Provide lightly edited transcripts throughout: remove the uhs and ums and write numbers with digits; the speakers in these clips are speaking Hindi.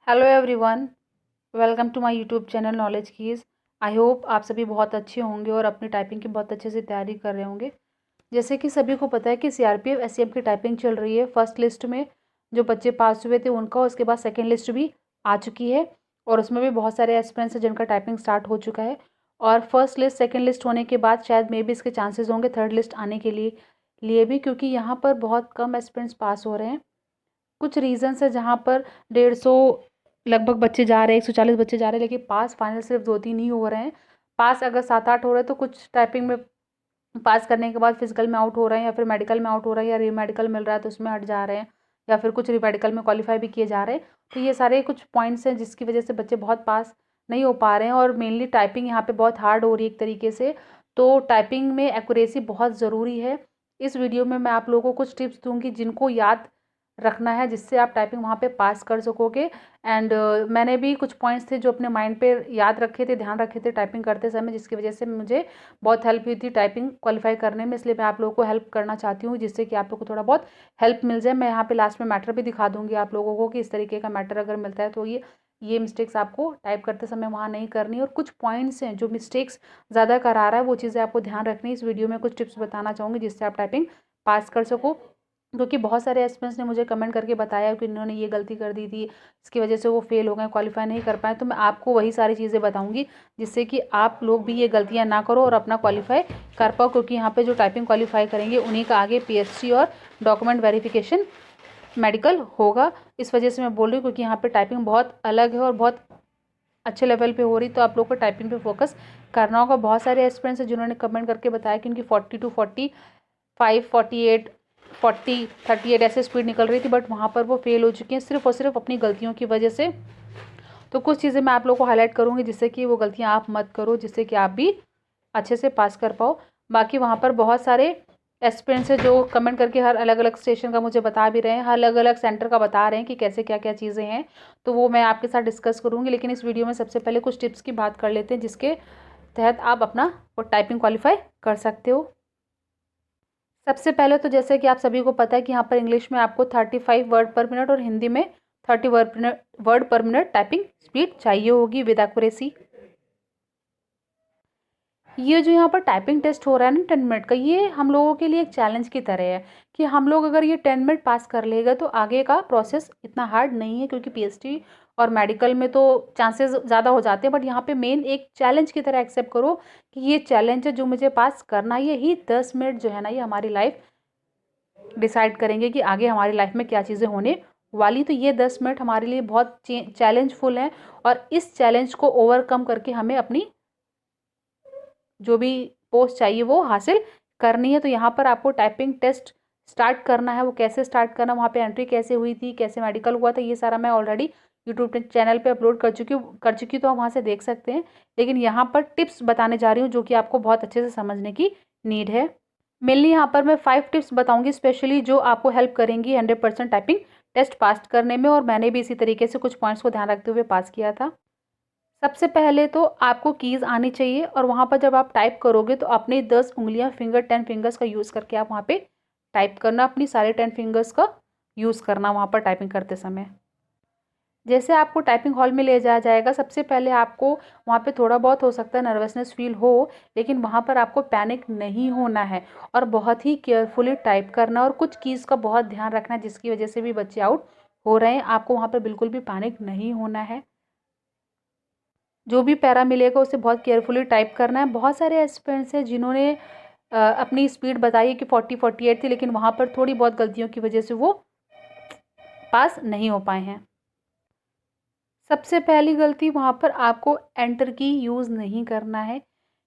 Hello everyone, welcome to my YouTube channel knowledge keys. I hope आप सभी बहुत अच्छे होंगे और अपनी टाइपिंग की बहुत अच्छे से तैयारी कर रहे होंगे। जैसे कि सभी को पता है कि सीआरपीएफ एसएएफ की टाइपिंग चल रही है। फर्स्ट लिस्ट में जो बच्चे पास हुए थे उनका, उसके बाद सेकेंड लिस्ट भी आ चुकी है और उसमें भी बहुत सारे एस्पिरेंट्स हैं जिनका टाइपिंग स्टार्ट हो चुका है। और फर्स्ट लिस्ट सेकेंड लिस्ट होने के बाद शायद मे भी इसके चांसेस होंगे थर्ड लिस्ट आने के लिए भी, क्योंकि यहाँ पर बहुत कम एस्पिरेंट्स पास हो रहे हैं। कुछ रीजंस है जहाँ पर 150 लगभग बच्चे जा रहे हैं, 140 बच्चे जा रहे हैं, लेकिन पास फाइनल सिर्फ 2-3 ही हो रहे हैं। पास अगर 7-8 हो रहे हैं तो कुछ टाइपिंग में पास करने के बाद फिजिकल में आउट हो रहे हैं, या फिर मेडिकल में आउट हो रहे हैं, या री मेडिकल मिल रहा है तो उसमें हट जा रहे हैं, या फिर कुछ री मेडिकल में क्वालिफाई भी किए जा रहे हैं। तो ये सारे कुछ पॉइंट्स हैं जिसकी वजह से बच्चे बहुत पास नहीं हो पा रहे हैं। और मेनली टाइपिंग यहाँ पे बहुत हार्ड हो रही है एक तरीके से। तो टाइपिंग में एक्यूरेसी बहुत ज़रूरी है। इस वीडियो में मैं आप लोगों को कुछ टिप्स दूंगी जिनको याद रखना है, जिससे आप टाइपिंग वहाँ पे पास कर सकोगे। एंड मैंने भी कुछ पॉइंट्स थे जो अपने माइंड पे याद रखे थे, ध्यान रखे थे टाइपिंग करते समय, जिसकी वजह से मुझे बहुत हेल्प हुई थी टाइपिंग क्वालिफाई करने में। इसलिए मैं आप लोगों को हेल्प करना चाहती हूँ, जिससे कि आप लोग को थोड़ा बहुत हेल्प मिल जाए। मैं यहाँ पे लास्ट में मैटर भी दिखा दूँगी आप लोगों को कि इस तरीके का मैटर अगर मिलता है तो ये मिस्टेक्स आपको टाइप करते समय वहाँ नहीं करनी। और कुछ पॉइंट्स हैं जो मिस्टेक्स ज़्यादा करा रहा है, वो चीज़ें आपको ध्यान रखनी है। इस वीडियो में कुछ टिप्स बताना चाहूँगी जिससे आप टाइपिंग पास कर सको, क्योंकि बहुत सारे एस्पिरेंट्स ने मुझे कमेंट करके बताया कि इन्होंने ये गलती कर दी थी, इसकी वजह से वो फेल हो गए, क्वालिफाई नहीं कर पाए। तो मैं आपको वही सारी चीज़ें बताऊंगी जिससे कि आप लोग भी ये गलतियां ना करो और अपना क्वालिफाई कर पाओ, क्योंकि यहाँ पे जो टाइपिंग क्वालिफाई करेंगे उन्हीं का आगे पीएचडी और डॉक्यूमेंट वेरिफिकेशन मेडिकल होगा। इस वजह से मैं बोल रही हूँ, क्योंकि यहाँ पर टाइपिंग बहुत अलग है और बहुत अच्छे लेवल पे हो रही। तो आप लोग को टाइपिंग पे फोकस करना होगा। बहुत सारे एस्पिरेंट्स हैं जिन्होंने कमेंट करके बताया कि उनकी 42, 45, 48, 40, 38 ऐसे स्पीड निकल रही थी, बट वहाँ पर वो फेल हो चुकी हैं सिर्फ और सिर्फ अपनी गलतियों की वजह से। तो कुछ चीज़ें मैं आप लोगों को हाईलाइट करूँगी जिससे कि वो गलतियाँ आप मत करो, जिससे कि आप भी अच्छे से पास कर पाओ। बाकी वहाँ पर बहुत सारे एस्पिरेंट्स हैं जो कमेंट करके हर अलग अलग स्टेशन का मुझे बता भी रहे हैं, हर अलग अलग सेंटर का बता रहे हैं कि कैसे क्या क्या चीज़ें हैं। तो वो मैं आपके साथ डिस्कस करूँगी, लेकिन इस वीडियो में सबसे पहले कुछ टिप्स की बात कर लेते हैं जिसके तहत आप अपना वो टाइपिंग क्वालिफाई कर सकते हो। सबसे पहले तो जैसे कि आप सभी को पता है कि यहाँ पर इंग्लिश में आपको 35 वर्ड पर मिनट और हिंदी में 30 वर्ड पर मिनट टाइपिंग स्पीड चाहिए होगी विद एक्यूरेसी। ये जो यहाँ पर टाइपिंग टेस्ट हो रहा है ना 10 मिनट का, ये हम लोगों के लिए एक चैलेंज की तरह है कि हम लोग अगर ये 10 मिनट पास कर लेगा तो आगे का प्रोसेस इतना हार्ड नहीं है, क्योंकि पीएचडी और मेडिकल में तो चांसेस ज़्यादा हो जाते हैं। बट यहाँ पे मेन एक चैलेंज की तरह एक्सेप्ट करो कि ये चैलेंज है जो मुझे पास करना है। यही 10 मिनट जो है ना, ये हमारी लाइफ डिसाइड करेंगे कि आगे हमारी लाइफ में क्या चीज़ें होने वाली। तो ये 10 मिनट हमारे लिए बहुत चैलेंजफुल हैं और इस चैलेंज को ओवरकम करके हमें अपनी जो भी पोस्ट चाहिए वो हासिल करनी है। तो यहाँ पर आपको टाइपिंग टेस्ट स्टार्ट करना है। वो कैसे स्टार्ट करना, वहाँ पे एंट्री कैसे हुई थी, कैसे मेडिकल हुआ था, ये सारा मैं ऑलरेडी यूट्यूब चैनल पे अपलोड कर चुकी तो आप वहाँ से देख सकते हैं। लेकिन यहाँ पर टिप्स बताने जा रही हूँ जो कि आपको बहुत अच्छे से समझने की नीड है। मेनली यहाँ पर मैं 5 टिप्स बताऊंगी स्पेशली, जो आपको हेल्प करेंगी 100% टाइपिंग टेस्ट पास करने में। और मैंने भी इसी तरीके से कुछ पॉइंट्स को ध्यान रखते हुए पास किया था। सबसे पहले तो आपको कीज़ आनी चाहिए, और वहाँ पर जब आप टाइप करोगे तो अपनी 10 उंगलियाँ 10 फिंगर्स का यूज़ करके आप वहाँ पे टाइप करना, अपनी सारे 10 फिंगर्स का यूज़ करना वहाँ पर टाइपिंग करते समय। जैसे आपको टाइपिंग हॉल में ले जाया जाएगा, सबसे पहले आपको वहाँ पे थोड़ा बहुत हो सकता है नर्वसनेस फील हो, लेकिन वहाँ पर आपको पैनिक नहीं होना है और बहुत ही केयरफुली टाइप करना, और कुछ कीज़ का बहुत ध्यान रखना है जिसकी वजह से भी बच्चे आउट हो रहे हैं। आपको वहाँ पर बिल्कुल भी पैनिक नहीं होना है। जो भी पैरा मिलेगा उसे बहुत केयरफुली टाइप करना है। बहुत सारे एस्पिरेंट्स हैं जिन्होंने अपनी स्पीड बताई है कि 40-48 थी, लेकिन वहाँ पर थोड़ी बहुत गलतियों की वजह से वो पास नहीं हो पाए हैं। सबसे पहली गलती, वहाँ पर आपको एंटर की यूज़ नहीं करना है,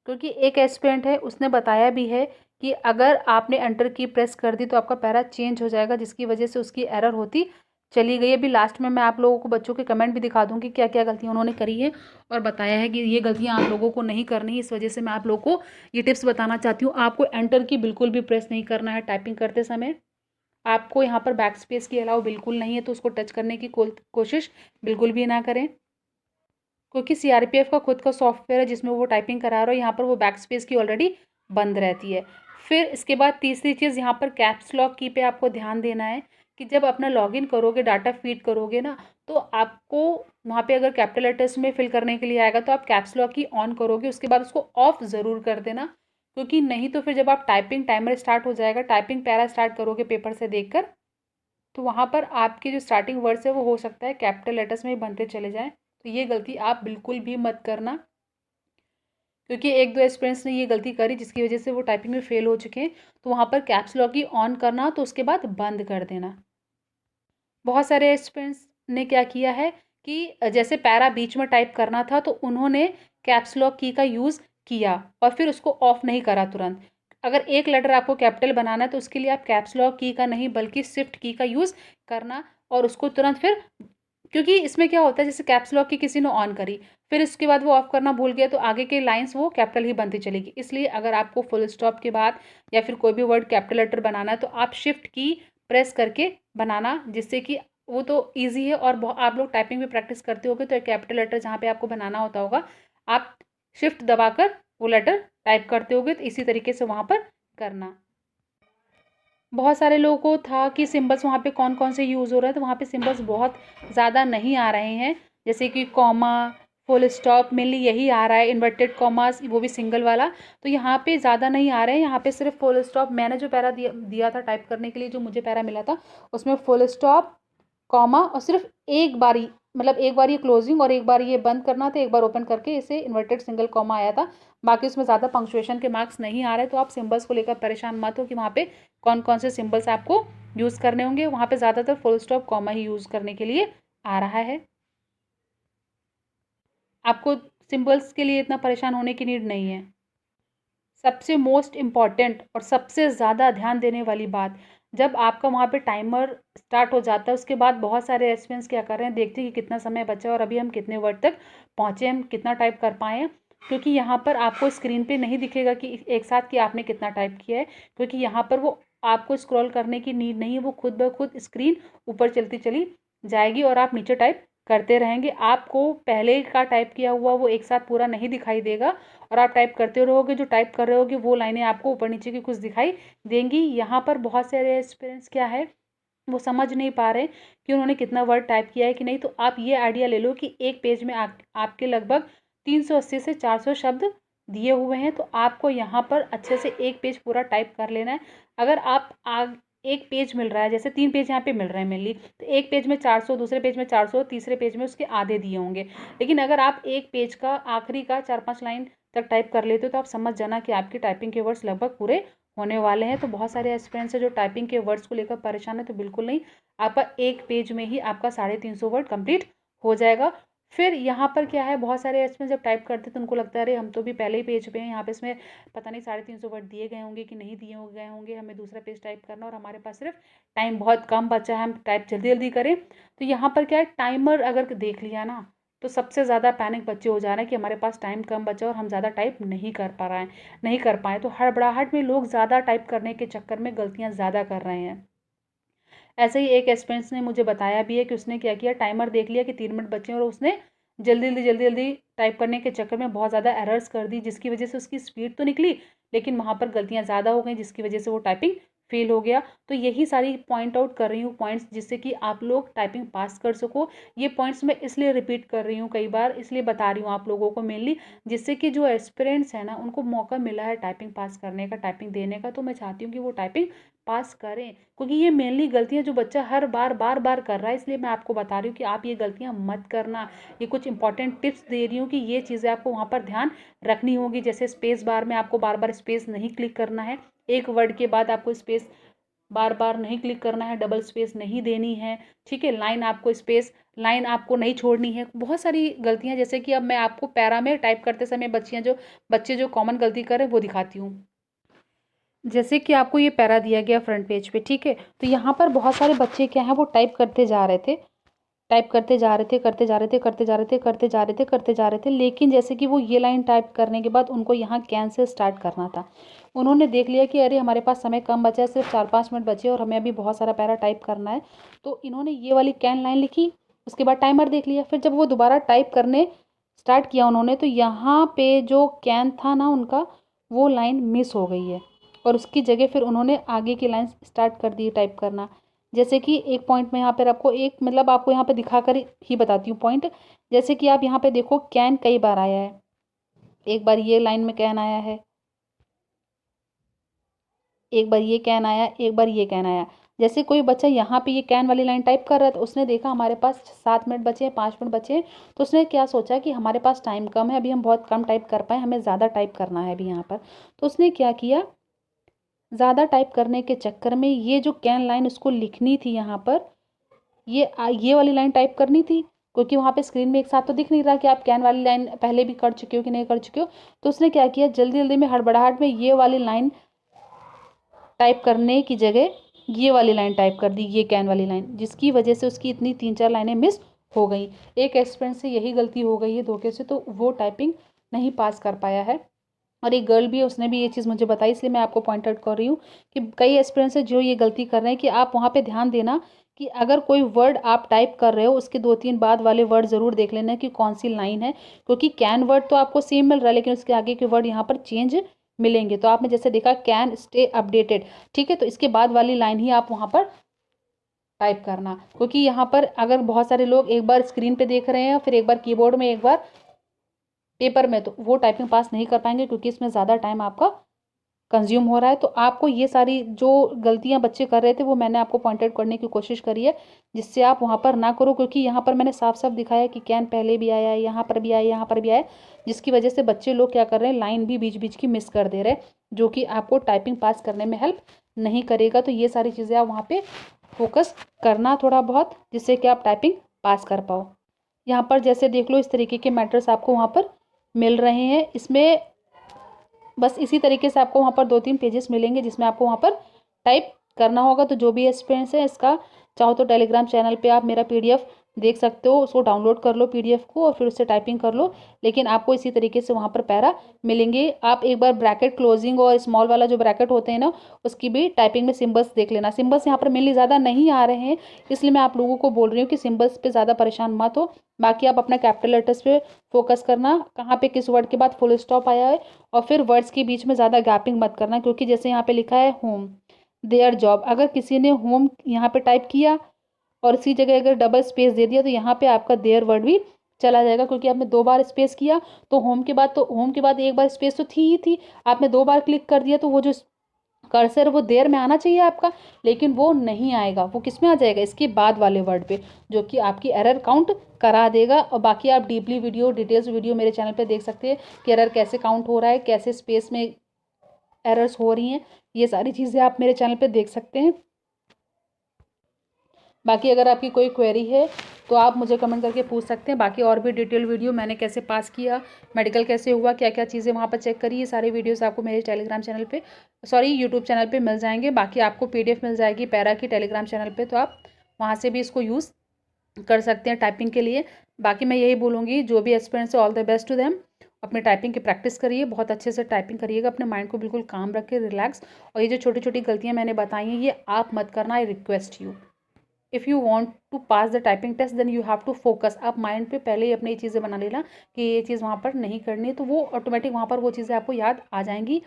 क्योंकि एक एस्पिरेंट है उसने बताया भी है कि अगर आपने एंटर की प्रेस कर दी तो आपका पैरा चेंज हो जाएगा, जिसकी वजह से उसकी एरर होती चली गई। अभी लास्ट में मैं आप लोगों को बच्चों के कमेंट भी दिखा दूंगी क्या क्या गलतियाँ उन्होंने करी है, और बताया है कि ये गलतियाँ आप लोगों को नहीं करनी है। इस वजह से मैं आप लोगों को ये टिप्स बताना चाहती हूँ। आपको एंटर की बिल्कुल भी प्रेस नहीं करना है टाइपिंग करते समय। आपको यहाँ पर बैक स्पेस की अलाउ बिल्कुल नहीं है, तो उसको टच करने की कोशिश बिल्कुल भी ना करें, क्योंकि सीआरपीएफ का खुद का सॉफ्टवेयर है जिसमें वो टाइपिंग करा रहा हो, यहाँ पर वो बैक स्पेस की ऑलरेडी बंद रहती है। फिर इसके बाद तीसरी चीज़, यहाँ पर कैप्स लॉक की पे आपको ध्यान देना है कि जब अपना लॉगिन करोगे, डाटा फीड करोगे ना, तो आपको वहाँ पे अगर कैपिटल लेटर्स में फिल करने के लिए आएगा तो आप कैप्स लॉक की ऑन करोगे, उसके बाद उसको ऑफ ज़रूर कर देना, क्योंकि नहीं तो फिर जब आप टाइपिंग टाइमर स्टार्ट हो जाएगा, टाइपिंग पैरा स्टार्ट करोगे पेपर से देखकर, तो वहाँ पर आपके जो स्टार्टिंग वर्ड्स है वो हो सकता है कैपिटल लेटर्स में ही बनते चले जाएँ। तो ये गलती आप बिल्कुल भी मत करना, क्योंकि एक दो एस्पिरेंट्स ने ये गलती करी जिसकी वजह से वो टाइपिंग में फ़ेल हो चुके हैं। तो वहाँ पर कैप्स लॉक ही ऑन करना, तो उसके बाद बंद कर देना। बहुत सारे एस्पिरेंट्स ने क्या किया है कि जैसे पैरा बीच में टाइप करना था तो उन्होंने कैप्स लॉक की का यूज़ किया और फिर उसको ऑफ नहीं करा तुरंत। अगर एक लेटर आपको कैपिटल बनाना है तो उसके लिए आप कैप्स लॉक की का नहीं बल्कि शिफ्ट की का यूज़ करना, और उसको तुरंत फिर, क्योंकि इसमें क्या होता है जैसे कैप्स लॉक की किसी ने ऑन करी, फिर इसके बाद वो ऑफ करना भूल गया तो आगे के लाइंस वो कैपिटल ही बनती चलेगी। इसलिए अगर आपको फुल स्टॉप के बाद या फिर कोई भी वर्ड कैपिटल लेटर बनाना है तो आप शिफ्ट की प्रेस करके बनाना, जिससे कि वो तो ईजी है, और आप लोग टाइपिंग में प्रैक्टिस करते होगे तो कैपिटल लेटर जहाँ पे आपको बनाना होता होगा आप शिफ्ट दबाकर वो लेटर टाइप करते होगे, तो इसी तरीके से वहाँ पर करना। बहुत सारे लोगों को था कि सिंबल्स वहाँ पे कौन कौन से यूज़ हो रहे हैं, तो वहाँ पे सिंबल्स बहुत ज़्यादा नहीं आ रहे हैं, जैसे कि कॉमा, फुल स्टॉप, मेनली यही आ रहा है, इन्वर्टेड कॉमास वो भी सिंगल वाला, तो यहाँ पे ज़्यादा नहीं आ रहे हैं। यहाँ पे सिर्फ फुल स्टॉप, मैंने जो पैरा दिया था टाइप करने के लिए, जो मुझे पैरा मिला था उसमें फुल स्टॉप, कॉमा और सिर्फ एक बार ही, मतलब एक बार ये क्लोजिंग और एक बार ये बंद करना था, एक बार ओपन करके इसे इन्वर्टेड सिंगल कॉमा आया था। बाकी उसमें ज़्यादा पंक्चुएशन के मार्क्स नहीं आ रहे, तो आप सिंबल्स को लेकर परेशान मत हो कि वहाँ पे कौन कौन से सिंबल्स आपको यूज़ करने होंगे। वहाँ पे ज़्यादातर फुल स्टॉप कॉमा ही यूज़ करने के लिए आ रहा है। आपको सिंबल्स के लिए इतना परेशान होने की नीड नहीं है। सबसे मोस्ट इम्पॉर्टेंट और सबसे ज़्यादा ध्यान देने वाली बात, जब आपका वहाँ पे टाइमर स्टार्ट हो जाता है उसके बाद बहुत सारे एस्पिरेंट्स क्या कर रहे हैं, देखते हैं कि कितना समय बचा है और अभी हम कितने वर्ड तक पहुँचे, हम कितना टाइप कर पाए हैं। क्योंकि यहाँ पर आपको स्क्रीन पे नहीं दिखेगा कि एक साथ कि आपने कितना टाइप किया है, क्योंकि यहाँ पर वो आपको स्क्रॉल करने की नीड नहीं है, वो खुद ब खुद स्क्रीन ऊपर चलती चली जाएगी और आप नीचे टाइप करते रहेंगे। आपको पहले का टाइप किया हुआ वो एक साथ पूरा नहीं दिखाई देगा, और आप टाइप करते रहोगे, जो टाइप कर रहे होगे वो लाइनें आपको ऊपर नीचे की कुछ दिखाई देंगी। यहाँ पर बहुत सारे एस्पिरेंट्स क्या है, वो समझ नहीं पा रहे कि उन्होंने कितना वर्ड टाइप किया है कि नहीं। तो आप ये आइडिया ले लो कि एक पेज में आपके लगभग 380 से 400 शब्द दिए हुए हैं, तो आपको यहाँ पर अच्छे से एक पेज पूरा टाइप कर लेना है। अगर आप एक पेज मिल रहा है, जैसे 3 पेज यहाँ पे मिल रहे हैं मेनली, तो एक पेज में 400, दूसरे पेज में 400, तीसरे पेज में उसके आधे दिए होंगे। लेकिन अगर आप एक पेज का आखिरी का 4-5 लाइन तक टाइप कर लेते हो तो आप समझ जाना कि आपकी टाइपिंग के वर्ड्स लगभग पूरे होने वाले हैं। तो बहुत सारे एस्पिरेंट्स हैं जो टाइपिंग के वर्ड्स को लेकर परेशान है, तो बिल्कुल नहीं, आपका एक पेज में ही आपका 350 वर्ड कंप्लीट हो जाएगा। फिर यहाँ पर क्या है, बहुत सारे एस्पिरेंट्स जब टाइप करते हैं तो उनको लगता है अरे हम तो भी पहले ही पेज पे हैं, यहाँ पे इसमें पता नहीं 350 वर्ड दिए गए होंगे कि नहीं दिए गए होंगे, हमें दूसरा पेज टाइप करना और हमारे पास सिर्फ टाइम बहुत कम बचा है, हम टाइप जल्दी जल्दी करें। तो यहाँ पर क्या है, टाइमर अगर देख लिया ना तो सबसे ज़्यादा पैनिक बच्चे हो जा रहे हैं कि हमारे पास टाइम कम बचा और हम ज़्यादा टाइप नहीं कर पा रहे हैं, नहीं कर पाए। तो हड़बड़ाहट में लोग ज़्यादा टाइप करने के चक्कर में गलतियाँ ज़्यादा कर रहे हैं। ऐसे ही एक एस्पिरेंट्स ने मुझे बताया भी है कि उसने क्या किया, टाइमर देख लिया कि 3 मिनट बचे और उसने जल्दी जल्दी टाइप करने के चक्कर में बहुत ज़्यादा एरर्स कर दी, जिसकी वजह से उसकी स्पीड तो निकली लेकिन वहाँ पर गलतियाँ ज़्यादा हो गई, जिसकी वजह से वो टाइपिंग फेल हो गया। तो यही सारी पॉइंट आउट कर रही हूँ पॉइंट्स, जिससे कि आप लोग टाइपिंग पास कर सको। ये पॉइंट्स मैं इसलिए रिपीट कर रही हूँ कई बार, इसलिए बता रही हूँ आप लोगों को मेनली, जिससे कि जो एस्पिरेंट्स हैं ना उनको मौका मिला है टाइपिंग पास करने का, टाइपिंग देने का, तो मैं चाहती हूँ कि वो टाइपिंग पास करें, क्योंकि ये मेनली गलतियाँ जो बच्चा हर बार बार कर रहा है, इसलिए मैं आपको बता रही हूँ कि आप ये गलतियाँ मत करना। ये कुछ इंपॉर्टेंट टिप्स दे रही हूँ कि ये चीज़ें आपको वहाँ पर ध्यान रखनी होगी। जैसे स्पेस बार में आपको बार बार स्पेस नहीं क्लिक करना है, एक वर्ड के बाद आपको स्पेस बार बार नहीं क्लिक करना है, डबल स्पेस नहीं देनी है, ठीक है। लाइन आपको नहीं छोड़नी है। बहुत सारी गलतियाँ, जैसे कि अब मैं आपको पैरा में टाइप करते समय बच्चे जो कॉमन गलती कर रहे हैं वो दिखाती हूँ। जैसे कि आपको ये पैरा दिया गया फ्रंट पेज पे, ठीक है, तो यहाँ पर बहुत सारे बच्चे क्या हैं, वो टाइप करते जा रहे थे, टाइप करते जा रहे थे, करते जा रहे थे, करते जा रहे थे, करते जा रहे थे, करते जा रहे थे, लेकिन जैसे कि वो ये लाइन टाइप करने के बाद उनको यहाँ कैन से स्टार्ट करना था। उन्होंने देख लिया कि अरे हमारे पास समय कम बचा है, सिर्फ 4-5 मिनट बचे और हमें अभी बहुत सारा पैरा टाइप करना है, तो इन्होंने ये वाली कैन लाइन लिखी, उसके बाद टाइमर देख लिया। फिर जब वो दोबारा टाइप करने स्टार्ट किया उन्होंने, तो यहाँ पे जो कैन था ना उनका, वो लाइन मिस हो गई है और उसकी जगह फिर उन्होंने आगे की लाइन स्टार्ट कर दी टाइप करना। जैसे कि एक पॉइंट में यहाँ पर आपको एक मतलब आपको यहाँ पे दिखा कर ही बताती हूँ पॉइंट। जैसे कि आप यहाँ पे देखो कैन कई बार आया है, एक बार ये लाइन में कैन आया है, एक बार ये कैन आया, एक बार ये कैन आया। जैसे कोई बच्चा यहाँ पे ये कैन वाली लाइन टाइप कर रहा था, उसने देखा हमारे पास 7 मिनट बचे हैं, 5 मिनट बचे हैं, तो उसने क्या सोचा कि हमारे पास टाइम कम है, अभी हम बहुत कम टाइप कर पाए, हमें ज़्यादा टाइप करना है अभी यहाँ पर। तो उसने क्या किया, ज़्यादा टाइप करने के चक्कर में ये जो कैन लाइन उसको लिखनी थी यहाँ पर, ये वाली लाइन टाइप करनी थी, क्योंकि वहाँ पे स्क्रीन में एक साथ तो दिख नहीं रहा कि आप कैन वाली लाइन पहले भी कर चुके हो कि नहीं कर चुके हो। तो उसने क्या किया, जल्दी जल्दी में हड़बड़ाहट में ये वाली लाइन टाइप करने की जगह ये वाली लाइन टाइप कर दी, ये कैन वाली लाइन, जिसकी वजह से उसकी इतनी 3-4 लाइनें मिस हो गई। एक एस्पिरेंट से यही गलती हो गई है धोखे से, तो वो टाइपिंग नहीं पास कर पाया है। और एक गर्ल भी है, उसने भी ये चीज़ मुझे बताई, इसलिए मैं आपको पॉइंट आउट कर रही हूँ कि कई एस्पिरेंट्स है जो ये गलती कर रहे हैं कि आप वहाँ पे ध्यान देना कि अगर कोई वर्ड आप टाइप कर रहे हो उसके 2-3 बाद वाले वर्ड ज़रूर देख लेना कि कौन सी लाइन है, क्योंकि कैन वर्ड तो आपको सेम मिल रहा है लेकिन उसके आगे के वर्ड यहाँ पर चेंज मिलेंगे। तो आपने जैसे देखा कैन स्टे अपडेटेड, ठीक है, तो इसके बाद वाली लाइन ही आप वहाँ पर टाइप करना, क्योंकि यहाँ पर अगर बहुत सारे लोग एक बार स्क्रीन पे देख रहे हैं फिर एक बार कीबोर्ड में एक बार पेपर में, तो वो टाइपिंग पास नहीं कर पाएंगे क्योंकि इसमें ज़्यादा टाइम आपका कंज्यूम हो रहा है। तो आपको ये सारी जो गलतियां बच्चे कर रहे थे वो मैंने आपको पॉइंट आउट करने की कोशिश करी है, जिससे आप वहाँ पर ना करो, क्योंकि यहाँ पर मैंने साफ साफ दिखाया कि कैन पहले भी आया है, यहाँ पर भी आया, यहाँ पर भी आया, जिसकी वजह से बच्चे लोग क्या कर रहे हैं, लाइन भी बीच बीच की मिस कर दे रहे हैं, जो कि आपको टाइपिंग पास करने में हेल्प नहीं करेगा। तो ये सारी चीज़ें आप वहाँ पर फोकस करना थोड़ा बहुत, जिससे कि आप टाइपिंग पास कर पाओ। यहाँ पर जैसे देख लो इस तरीके के मैटर्स आपको वहाँ पर मिल रहे हैं, इसमें बस इसी तरीके से आपको वहाँ पर 2-3 पेजेस मिलेंगे जिसमें आपको वहाँ पर टाइप करना होगा। तो जो भी एस्पिरेंट्स है इसका चाहो तो टेलीग्राम चैनल पे आप मेरा पीडीएफ देख सकते हो, उसको डाउनलोड कर लो पीडीएफ को और फिर उससे टाइपिंग कर लो, लेकिन आपको इसी तरीके से वहाँ पर पैरा मिलेंगे। आप एक बार ब्रैकेट क्लोजिंग और स्मॉल वाला जो ब्रैकेट होते हैं ना, उसकी भी टाइपिंग में सिम्बल्स देख लेना। सिम्बल्स यहाँ पर मेनली ज़्यादा नहीं आ रहे हैं, इसलिए मैं आप लोगों को बोल रही हूँ कि सिम्बल्स पे ज़्यादा परेशान मत हो। बाकी आप अपना कैपिटल लेटर्स पे फोकस करना, कहाँ पे किस वर्ड के बाद फुल स्टॉप आया है, और फिर वर्ड्स के बीच में ज़्यादा गैपिंग मत करना, क्योंकि जैसे यहाँ पे लिखा है होम, देयर जॉब, अगर किसी ने होम यहाँ पे टाइप किया और इसी जगह अगर डबल स्पेस दे दिया तो यहाँ पे आपका देयर वर्ड भी चला जाएगा, क्योंकि आपने 2 बार स्पेस किया। तो होम के बाद एक बार स्पेस तो थी ही थी, आपने 2 बार क्लिक कर दिया तो वो जो कर्सर वो देयर में आना चाहिए आपका, लेकिन वो नहीं आएगा, वो किस में आ जाएगा, इसके बाद वाले वर्ड पे, जो कि आपकी एरर काउंट करा देगा। और बाकी आप डीपली वीडियो डिटेल्स वीडियो मेरे चैनल पे देख सकते हैं कि एरर कैसे काउंट हो रहा है, कैसे स्पेस में एरर्स हो रही हैं, ये सारी चीज़ें आप मेरे चैनल पे देख सकते हैं। बाकी अगर आपकी कोई क्वेरी है तो आप मुझे कमेंट करके पूछ सकते हैं। बाकी और भी डिटेल वीडियो मैंने कैसे पास किया, मेडिकल कैसे हुआ, क्या क्या चीज़ें वहाँ पर चेक करी, ये सारे वीडियोस आपको मेरे टेलीग्राम चैनल पे यूट्यूब चैनल पे मिल जाएंगे। बाकी आपको पीडीएफ मिल जाएगी पैरा की टेलीग्राम चैनल पे, तो आप वहाँ से भी इसको यूज़ कर सकते हैं टाइपिंग के लिए। बाकी मैं यही बोलूँगी, जो भी एस्पिरेंट्स है all the best to them, अपने टाइपिंग की प्रैक्टिस करिए, बहुत अच्छे से टाइपिंग करिएगा, अपने माइंड को बिल्कुल काम रखिए, रिलैक्स। और ये जो छोटी छोटी गलतियाँ मैंने बताई हैं ये आप मत करना, I request you. If you want to pass the typing test then you have to focus. आप माइंड पे पहले ही अपनी ये चीज़ें बना लेना कि ये चीज़ वहाँ पर नहीं करनी है, तो वो ऑटोमेटिक वहाँ पर वो चीज़ें आपको याद आ जाएंगी।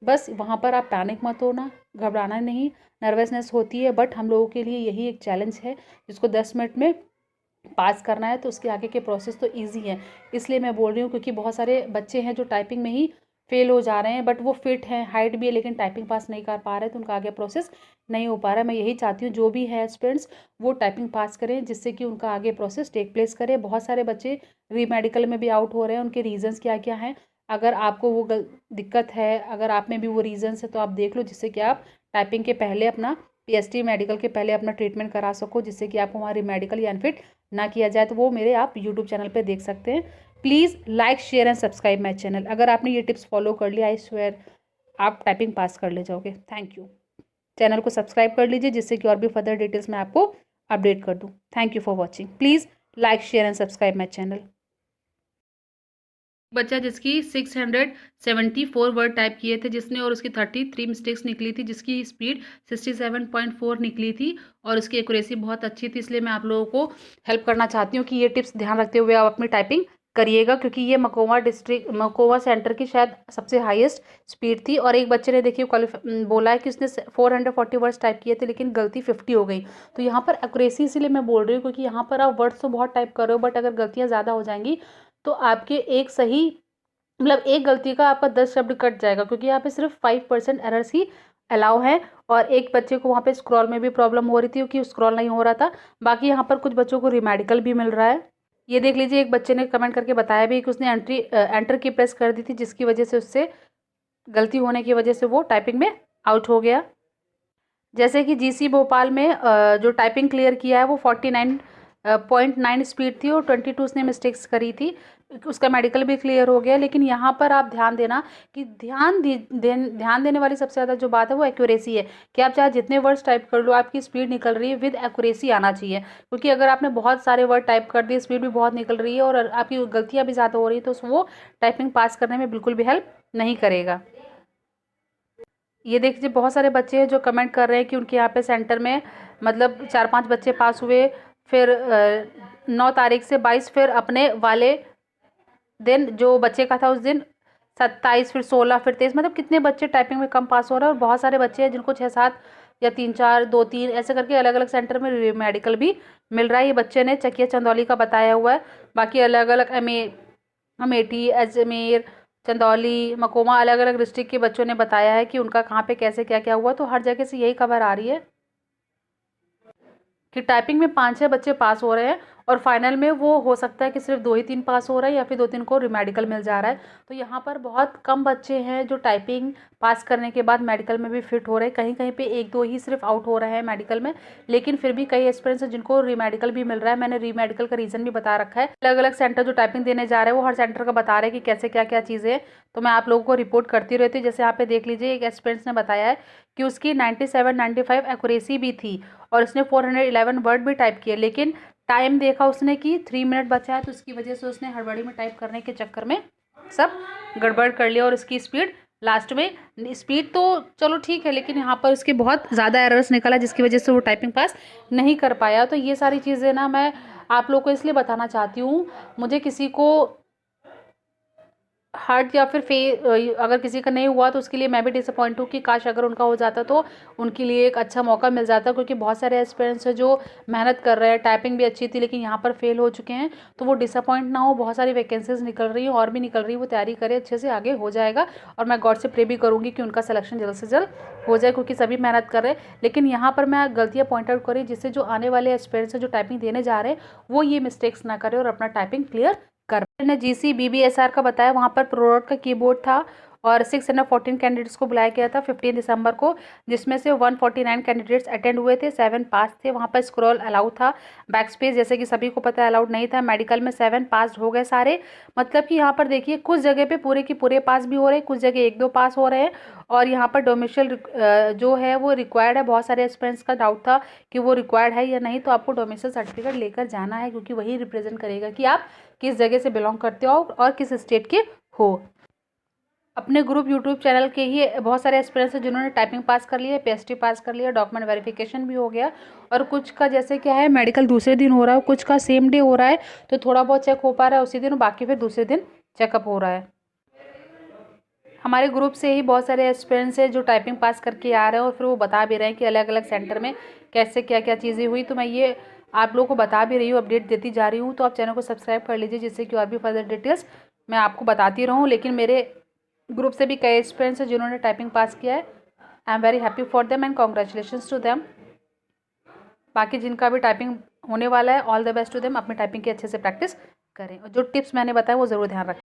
बस वहाँ पर आप पैनिक मत होना, घबराना नहीं, नर्वसनेस होती है, बट हम लोगों के लिए यही एक चैलेंज है जिसको 10 मिनट में पास करना है, तो उसके आगे के प्रोसेस तो ईजी है। इसलिए मैं बोल रही हूँ क्योंकि बहुत सारे बच्चे हैं जो टाइपिंग में ही फेल हो जा रहे हैं, बट वो फिट हैं, हाइट भी है, लेकिन टाइपिंग पास नहीं कर पा रहे, तो उनका आगे प्रोसेस नहीं हो पा रहा है। मैं यही चाहती हूँ जो भी है स्टूडेंट्स वो टाइपिंग पास करें, जिससे कि उनका आगे प्रोसेस टेक प्लेस करे। बहुत सारे बच्चे री मेडिकल में भी आउट हो रहे हैं, उनके रीजंस क्या क्या हैं। अगर आपको वो दिक्कत है, अगर आप में भी वो रीजंस है, तो आप देख लो, जिससे कि आप टाइपिंग के पहले अपना पीएचडी मेडिकल के पहले अपना ट्रीटमेंट करा सको, जिससे कि आपको हमारी मेडिकल या अनफिट ना किया जाए। तो वो मेरे आप यूट्यूब चैनल पे देख सकते हैं। Please like share and subscribe my channel. अगर आपने ये टिप्स फॉलो कर लिया, आई स्वेयर आप टाइपिंग पास कर ले जाओगे। Thank you. चैनल को सब्सक्राइब कर लीजिए, जिससे कि और भी फर्दर डिटेल्स मैं आपको अपडेट कर दूँ। Thank you for watching. Please like share and subscribe my channel. बच्चा जिसकी 674 वर्ड टाइप किए थे जिसने, और उसकी 33 मिस्टेक्स निकली थी, जिसकी स्पीड 67.4 निकली थी और उसकी एक्यूरेसी बहुत अच्छी थी। इसलिए मैं आप लोगों को हेल्प करना चाहती हूँ कि ये टिप्स ध्यान रखते हुए आप अपनी टाइपिंग करिएगा, क्योंकि ये मकोवा सेंटर की शायद सबसे हाईएस्ट स्पीड थी। और एक बच्चे ने देखिए बोला है कि उसने 440 वर्ड्स टाइप किए थे, लेकिन गलती 50 हो गई। तो यहाँ पर एक्यूरेसी इसीलिए मैं बोल रही हूँ, क्योंकि यहाँ पर आप वर्ड्स तो बहुत टाइप कर रहे हो, बट अगर गलतियाँ ज़्यादा हो जाएंगी तो आपके एक सही मतलब एक गलती का आपका 10 शब्द कट जाएगा, क्योंकि यहाँ पे सिर्फ 5% एरर्स ही अलाउ है। और एक बच्चे को वहाँ पे स्क्रॉल में भी प्रॉब्लम हो रही थी, क्योंकि स्क्रॉल नहीं हो रहा था। बाकी यहाँ पर कुछ बच्चों को रिमेडिकल भी मिल रहा है। ये देख लीजिए, एक बच्चे ने कमेंट करके बताया भी कि उसने एंटर की प्रेस कर दी थी, जिसकी वजह से उससे गलती होने की वजह से वो टाइपिंग में आउट हो गया। जैसे कि जीसी भोपाल में जो टाइपिंग क्लियर किया है वो 49.9 स्पीड थी और 22 उसने मिस्टेक्स करी थी। उसका मेडिकल भी क्लियर हो गया। लेकिन यहाँ पर आप ध्यान देना कि ध्यान देने वाली सबसे ज़्यादा जो बात है वो एक्यूरेसी है, कि आप चाहे जितने वर्ड्स टाइप कर लो, आपकी स्पीड निकल रही है विद एक्यूरेसी आना चाहिए। क्योंकि अगर आपने बहुत सारे वर्ड टाइप कर दिए, स्पीड भी बहुत निकल रही है और आपकी गलतियाँ भी ज़्यादा हो रही है, तो वो टाइपिंग पास करने में बिल्कुल भी हेल्प नहीं करेगा। ये देखिए, बहुत सारे बच्चे हैं जो कमेंट कर रहे हैं कि उनके यहाँ पे सेंटर में मतलब 4-5 बच्चे पास हुए, फिर 9 तारीख से 22, फिर अपने वाले दिन जो बच्चे का था उस दिन 27, फिर 16, फिर 23, मतलब कितने बच्चे टाइपिंग में कम पास हो रहे हैं। और बहुत सारे बच्चे हैं जिनको 6-7 या 3-4, 2-3 ऐसे करके अलग अलग सेंटर में मेडिकल भी मिल रहा है। ये बच्चे ने चकिया चंदौली का बताया हुआ है। बाकी अलग अलग अमेठी, अजमेर, चंदौली, मकोमा, अलग अलग डिस्ट्रिक्ट के बच्चों ने बताया है कि उनका कहाँ पे कैसे क्या क्या हुआ। तो हर जगह से यही खबर आ रही है कि टाइपिंग में 5-6 बच्चे पास हो रहे हैं, और फाइनल में वो हो सकता है कि सिर्फ 2 ही 3 पास हो रहा है, या फिर 2-3 को रिमेडिकल मिल जा रहा है। तो यहाँ पर बहुत कम बच्चे हैं जो टाइपिंग पास करने के बाद मेडिकल में भी फिट हो रहे हैं। कहीं कहीं पे 1-2 ही सिर्फ आउट हो रहे हैं मेडिकल में, लेकिन फिर भी कई एस्पिरेंट्स हैं जिनको रिमेडिकल भी मिल रहा है। मैंने रिमेडिकल का रीज़न भी बता रखा है। अलग अलग सेंटर जो टाइपिंग देने जा रहे हैं वो हर सेंटर का बता रहे हैं कि कैसे क्या क्या चीज़ें, तो मैं आप लोगों को रिपोर्ट करती रहती हूँ। जैसे यहाँ पे देख लीजिए, एक एस्पिरेंट्स ने बताया है कि उसकी 97-95 एक्यूरेसी भी थी और उसने 411 वर्ड भी टाइप किए, लेकिन टाइम देखा उसने कि 3 मिनट बचा है, तो उसकी वजह से उसने हड़बड़ी में टाइप करने के चक्कर में सब गड़बड़ कर लिया। और उसकी स्पीड लास्ट में, स्पीड तो चलो ठीक है, लेकिन यहाँ पर उसके बहुत ज़्यादा एरर्स निकला, जिसकी वजह से वो टाइपिंग पास नहीं कर पाया। तो ये सारी चीज़ें ना मैं आप लोग को इसलिए बताना चाहती हूँ, मुझे किसी को हार्ट या फिर अगर किसी का नहीं हुआ तो उसके लिए मैं भी डिसअपॉइंट हूँ कि काश अगर उनका हो जाता तो उनके लिए एक अच्छा मौका मिल जाता। क्योंकि बहुत सारे एस्पिरेंट्स हैं जो मेहनत कर रहे हैं, टाइपिंग भी अच्छी थी लेकिन यहाँ पर फेल हो चुके हैं। तो वो डिसअपॉइंट ना हो, बहुत सारी वैकेंसीज निकल रही हैं और भी निकल रही है, वो तैयारी करे, अच्छे से आगे हो जाएगा। और मैं गॉड से प्रे भी करूँगी कि उनका सिलेक्शन जल्द से जल्द हो जाए, क्योंकि सभी मेहनत कर रहे हैं। लेकिन यहाँ पर मैं गलतियाँ पॉइंट आउट करी, जिससे जो आने वाले एस्पिरेंट्स हैं जो टाइपिंग देने जा रहे हैं वो ये मिस्टेक्स ना करें और अपना टाइपिंग क्लियर कर। ने जीसी बीबीएसआर का बताया, वहाँ पर प्रोडक्ट का कीबोर्ड था और 614 कैंडिडेट्स को बुलाया गया था 15 दिसंबर को, जिसमें से 149 कैंडिडेट्स अटेंड हुए थे, 7 पास थे। वहाँ पर स्क्रॉल अलाउ था, बैक स्पेस जैसे कि सभी को पता है अलाउड नहीं था। मेडिकल में 7 पास हो गए सारे। मतलब कि यहाँ पर देखिए, कुछ जगह पे पूरे के पूरे पास भी हो रहे हैं, कुछ जगह 1-2 पास हो रहे हैं। और यहाँ पर डोमिसाइल जो है वो रिक्वायर्ड है। बहुत सारे एस्पिरेंट्स का डाउट था कि वो रिक्वायर्ड है या नहीं, तो आपको डोमिसाइल सर्टिफिकेट लेकर जाना है, क्योंकि वही रिप्रेजेंट करेगा कि आप किस जगह से बिलोंग करते हो और किस स्टेट के हो। अपने ग्रुप यूट्यूब चैनल के ही बहुत सारे एस्पिरेंट्स हैं जिन्होंने टाइपिंग पास कर लिया है, पीएचडी पास कर लिया, डॉक्यूमेंट वेरिफिकेशन भी हो गया। और कुछ का जैसे क्या है, मेडिकल दूसरे दिन हो रहा है, कुछ का सेम डे हो रहा है, तो थोड़ा बहुत चेक हो पा रहा है उसी दिन, बाकी फिर दूसरे दिन चेकअप हो रहा है। हमारे ग्रुप से ही बहुत सारे एस्पिरेंट्स हैं जो टाइपिंग पास करके आ रहे हैं और फिर वो बता भी रहे हैं कि अलग अलग सेंटर में कैसे क्या क्या चीज़ें हुई। तो मैं ये आप लोगों को बता भी रही हूँ, अपडेट देती जा रही हूँ। तो आप चैनल को सब्सक्राइब कर लीजिए, जिससे कि और भी फर्दर डिटेल्स मैं आपको बताती रहूँ। लेकिन मेरे ग्रुप से भी कई एस्पिरेंट्स हैं जिन्होंने टाइपिंग पास किया है। I am very happy for them and congratulations to them. बाकी जिनका भी टाइपिंग होने वाला है, all the best to them. अपनी टाइपिंग की अच्छे से प्रैक्टिस करें और जो टिप्स मैंने बताया वो ज़रूर ध्यान रखें।